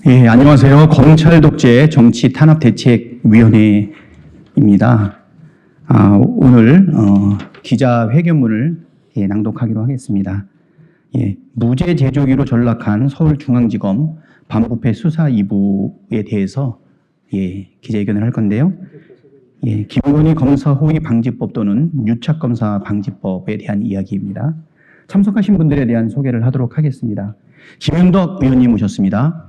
예, 안녕하세요. 검찰 독재 정치 탄압 대책위원회입니다. 오늘 기자회견문을 낭독하기로 하겠습니다. 무죄 제조기로 전락한 서울중앙지검 반부패 수사 2부에 대해서 기자회견을 할 건데요. 김건희 검사 호위 방지법 또는 유착검사 방지법에 대한 이야기입니다. 참석하신 분들에 대한 소개를 하도록 하겠습니다. 김윤덕 의원님 오셨습니다.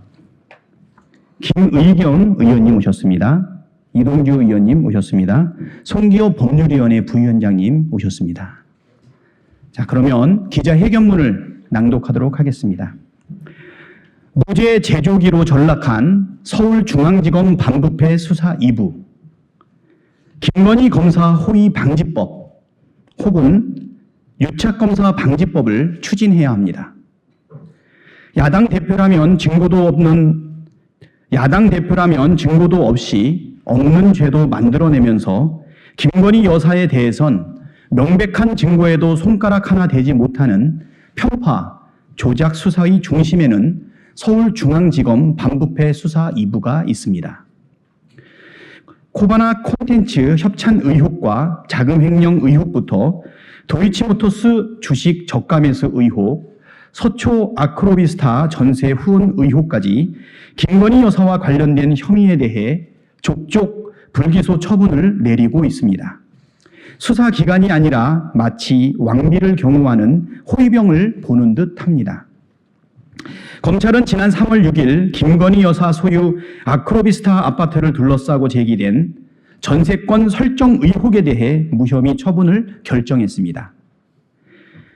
김의겸 의원님 오셨습니다. 이동주 의원님 오셨습니다. 송기호 법률위원회 부위원장님 오셨습니다. 자, 그러면 기자회견문을 낭독하도록 하겠습니다. 무죄 제조기로 전락한 서울중앙지검 반부패 수사 2부, 김건희 검사 호위 방지법 혹은 유착검사 방지법을 추진해야 합니다. 야당 대표라면 증거도 없이 없는 죄도 만들어내면서 김건희 여사에 대해선 명백한 증거에도 손가락 하나 대지 못하는 편파, 조작 수사의 중심에는 서울중앙지검 반부패 수사 2부가 있습니다. 코바나 콘텐츠 협찬 의혹과 자금 횡령 의혹부터 도이치모터스 주식 저가 매수 의혹, 서초 아크로비스타 전세 후원 의혹까지 김건희 여사와 관련된 혐의에 대해 족족 불기소 처분을 내리고 있습니다. 수사기관이 아니라 마치 왕비를 경호하는 호위병을 보는 듯합니다. 검찰은 지난 3월 6일 김건희 여사 소유 아크로비스타 아파트를 둘러싸고 제기된 전세권 설정 의혹에 대해 무혐의 처분을 결정했습니다.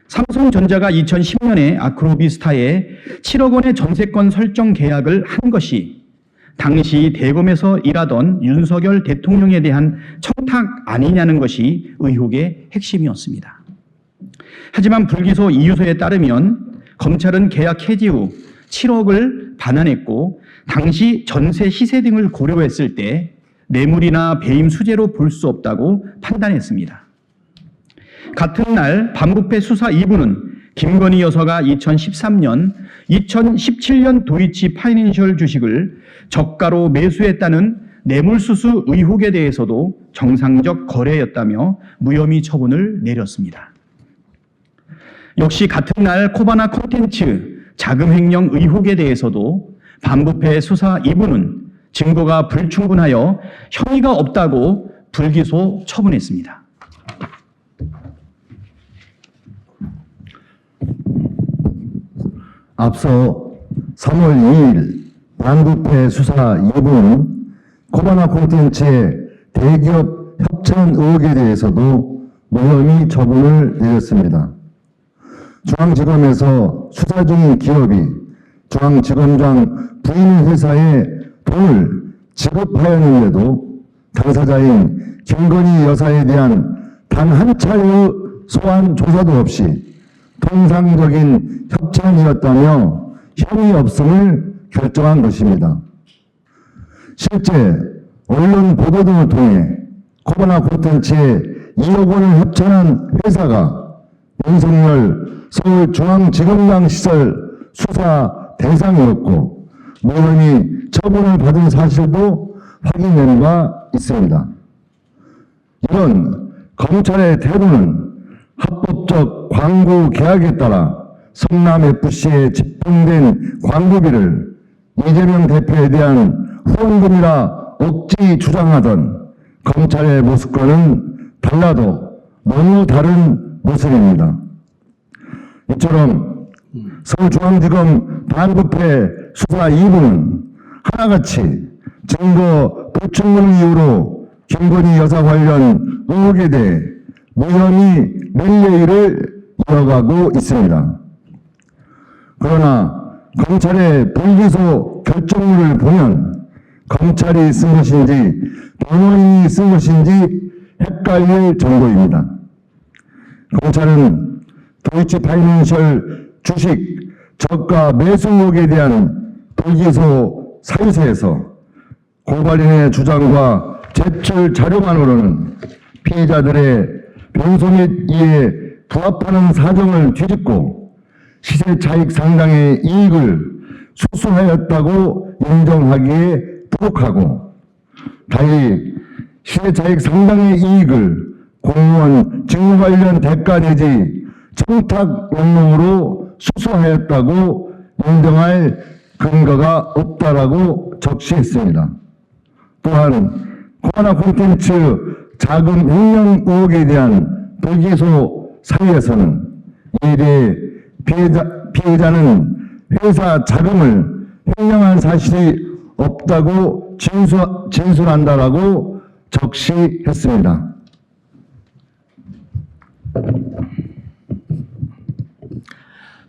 삼성전자가 2010년에 아크로비스타에 7억 원의 전세권 설정 계약을 한 것이 당시 대검에서 일하던 윤석열 대통령에 대한 청탁 아니냐는 것이 의혹의 핵심이었습니다. 하지만 불기소 이유서에 따르면 검찰은 계약 해지 후 7억을 반환했고 당시 전세 시세 등을 고려했을 때 뇌물이나 배임 수재로 볼 수 없다고 판단했습니다. 같은 날 반부패 수사 2부는 김건희 여사가 2013년, 2017년 도이치 파이낸셜 주식을 저가로 매수했다는 뇌물수수 의혹에 대해서도 정상적 거래였다며 무혐의 처분을 내렸습니다. 역시 같은 날 코바나 콘텐츠 자금 횡령 의혹에 대해서도 반부패 수사 2부는 증거가 불충분하여 혐의가 없다고 불기소 처분했습니다. 앞서 3월 2일 반부패 수사 2부는 코바나 콘텐츠의 대기업 협찬 의혹에 대해서도 무혐의 처분을 내렸습니다. 중앙지검에서 수사 중인 기업이 중앙지검장 부인 회사에 돈을 지급하였는데도 당사자인 김건희 여사에 대한 단 한 차례의 소환 조사도 없이 통상적인 협찬이었다며 혐의 없음을 결정한 것입니다. 실제 언론 보도 등을 통해 코바나 콘텐츠에 2억 원을 협찬한 회사가 윤석열 서울중앙지검장 시절 수사 대상이었고 무혐의 처분을 받은 사실도 확인된 바 있습니다. 이런 검찰의 태도는 합법적 광고 계약에 따라 성남FC에 집행된 광고비를 이재명 대표에 대한 후원금이라 억지 주장하던 검찰의 모습과는 달라도 너무 다른 모습입니다. 이처럼 서울중앙지검 반부패 수사 2부는 하나같이 증거 불충분 이유로 김건희 여사 관련 의혹에 대해 무혐의 릴레이를 이어가고 있습니다. 그러나 검찰의 불기소 결정문을 보면 검찰이 쓴 것인지 변호인이 쓴 것인지 헷갈릴 정도입니다. 검찰은 도이치 파이낸셜 주식 저가 매수 의혹에 대한 불기소 사유서에서 고발인의 주장과 제출 자료만으로는 피해자들의 변소 및 이에 부합하는 사정을 뒤집고 시세 차익 상당의 이익을 수수하였다고 인정하기에 부족하고, 달리 시대차익 상당의 이익을 공무원 직무 관련 대가 내지 청탁 용로로 수수하였다고 인정할 근거가 없다라고 적시했습니다. 또한 코로나 콘텐츠 자금 횡령 의혹에 대한 불기소 사유에서는 이에 대해 피해자는 회사 자금을 횡령한 사실이 없다고 진술한다라고 적시했습니다.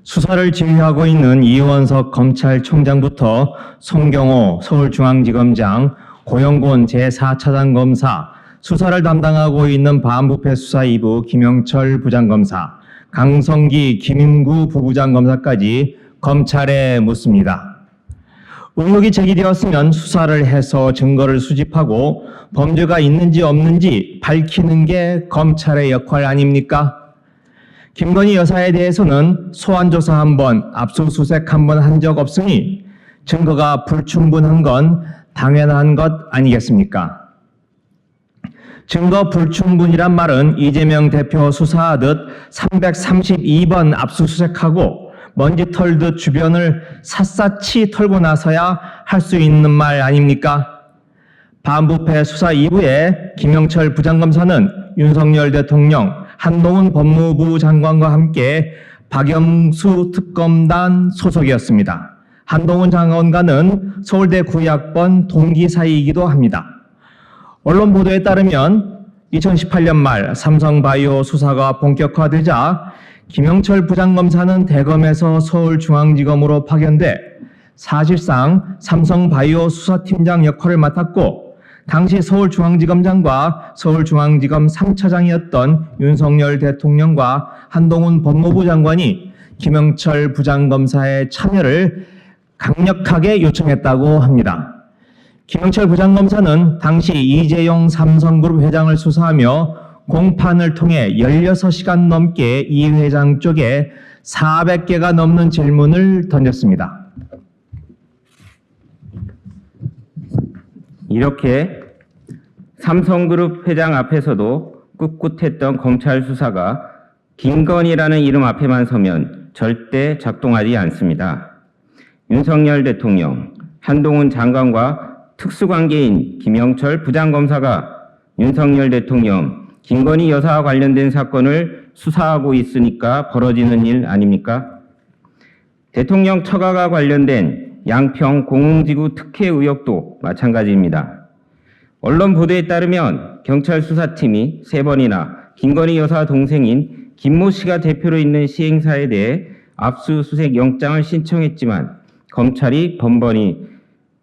수사를 지휘하고 있는 이원석 검찰총장부터 송경호 서울중앙지검장, 고영곤 제4차장 검사, 수사를 담당하고 있는 반부패 수사 2부 김영철 부장검사, 강성기 김인구 부부장검사까지 검찰에 묻습니다. 의혹이 제기되었으면 수사를 해서 증거를 수집하고 범죄가 있는지 없는지 밝히는 게 검찰의 역할 아닙니까? 김건희 여사에 대해서는 소환조사 한 번, 압수수색 한 번 한 적 없으니 증거가 불충분한 건 당연한 것 아니겠습니까? 증거 불충분이란 말은 이재명 대표 수사하듯 332번 압수수색하고 먼지 털듯 주변을 샅샅이 털고 나서야 할 수 있는 말 아닙니까? 반부패 수사 2부에 김영철 부장검사는 윤석열 대통령, 한동훈 법무부 장관과 함께 박영수 특검단 소속이었습니다. 한동훈 장관과는 서울대 구의학번 동기 사이이기도 합니다. 언론 보도에 따르면 2018년 말 삼성바이오 수사가 본격화되자 김영철 부장검사는 대검에서 서울중앙지검으로 파견돼 사실상 삼성바이오 수사팀장 역할을 맡았고, 당시 서울중앙지검장과 서울중앙지검 3차장이었던 윤석열 대통령과 한동훈 법무부 장관이 김영철 부장검사의 참여를 강력하게 요청했다고 합니다. 김영철 부장검사는 당시 이재용 삼성그룹 회장을 수사하며 공판을 통해 16시간 넘게 이 회장 쪽에 400개가 넘는 질문을 던졌습니다. 이렇게 삼성그룹 회장 앞에서도 꿋꿋했던 검찰 수사가 김건희라는 이름 앞에만 서면 절대 작동하지 않습니다. 윤석열 대통령, 한동훈 장관과 특수관계인 김영철 부장검사가 윤석열 대통령, 김건희 여사와 관련된 사건을 수사하고 있으니까 벌어지는 일 아닙니까? 대통령 처가가 관련된 양평 공흥지구 특혜 의혹도 마찬가지입니다. 언론 보도에 따르면 경찰 수사팀이 3번이나 김건희 여사 동생인 김모 씨가 대표로 있는 시행사에 대해 압수수색 영장을 신청했지만 검찰이 번번이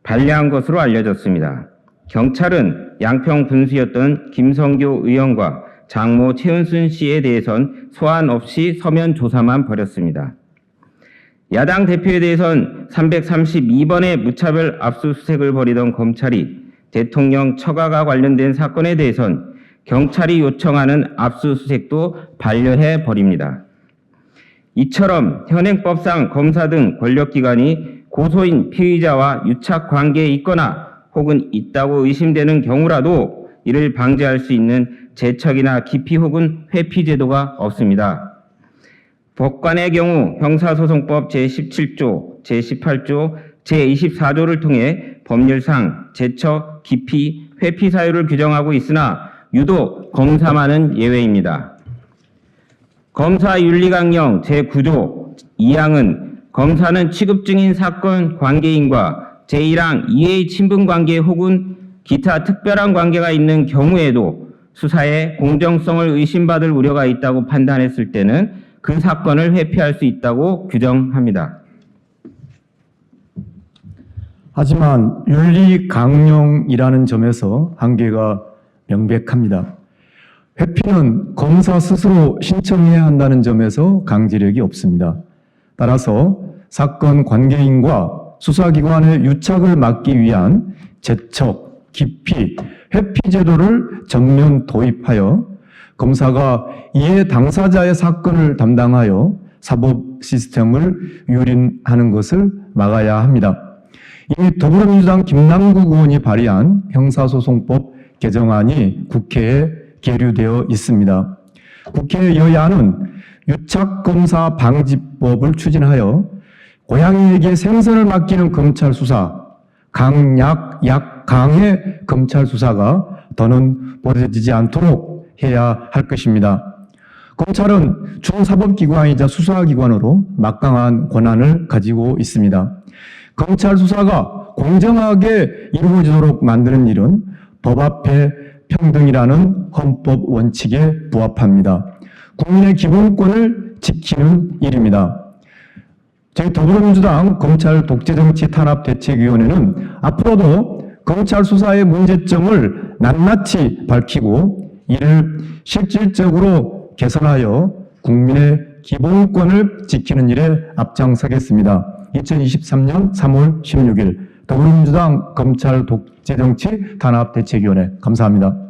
반려한 것으로 알려졌습니다. 경찰은 양평 군수였던 김성교 의원과 장모 최은순 씨에 대해선 소환 없이 서면 조사만 벌였습니다. 야당 대표에 대해선 332번의 무차별 압수수색을 벌이던 검찰이 대통령 처가가 관련된 사건에 대해선 경찰이 요청하는 압수수색도 반려해 버립니다. 이처럼 현행법상 검사 등 권력기관이 고소인 피의자와 유착 관계에 있거나 혹은 있다고 의심되는 경우라도 이를 방지할 수 있는 제척이나 기피 혹은 회피 제도가 없습니다. 법관의 경우 형사소송법 제17조, 제18조, 제24조를 통해 법률상 제척, 기피, 회피 사유를 규정하고 있으나 유독 검사만은 예외입니다. 검사윤리강령 제9조 2항은 검사는 취급 중인 사건 관계인과 제1항 2의 친분관계 혹은 기타 특별한 관계가 있는 경우에도 수사에 공정성을 의심받을 우려가 있다고 판단했을 때는 그 사건을 회피할 수 있다고 규정합니다. 하지만 윤리강령이라는 점에서 한계가 명백합니다. 회피는 검사 스스로 신청해야 한다는 점에서 강제력이 없습니다. 따라서 사건 관계인과 수사기관의 유착을 막기 위한 제척, 기피, 회피 제도를 전면 도입하여 검사가 이해 당사자의 사건을 담당하여 사법 시스템을 유린하는 것을 막아야 합니다. 이미 더불어민주당 김남국 의원이 발의한 형사소송법 개정안이 국회에 계류되어 있습니다. 국회 여야는 유착검사방지법을 추진하여 고양이에게 생선을 맡기는 검찰 수사, 강약, 약, 강의 검찰 수사가 더는 벌어지지 않도록 해야 할 것입니다. 검찰은 중사법기관이자 수사기관으로 막강한 권한을 가지고 있습니다. 검찰 수사가 공정하게 이루어지도록 만드는 일은 법 앞에 평등이라는 헌법 원칙에 부합합니다. 국민의 기본권을 지키는 일입니다. 저희 더불어민주당 검찰 독재정치 탄압대책위원회는 앞으로도 검찰 수사의 문제점을 낱낱이 밝히고 이를 실질적으로 개선하여 국민의 기본권을 지키는 일에 앞장서겠습니다. 2023년 3월 16일 더불어민주당 검찰 독재정치 탄압대책위원회 감사합니다.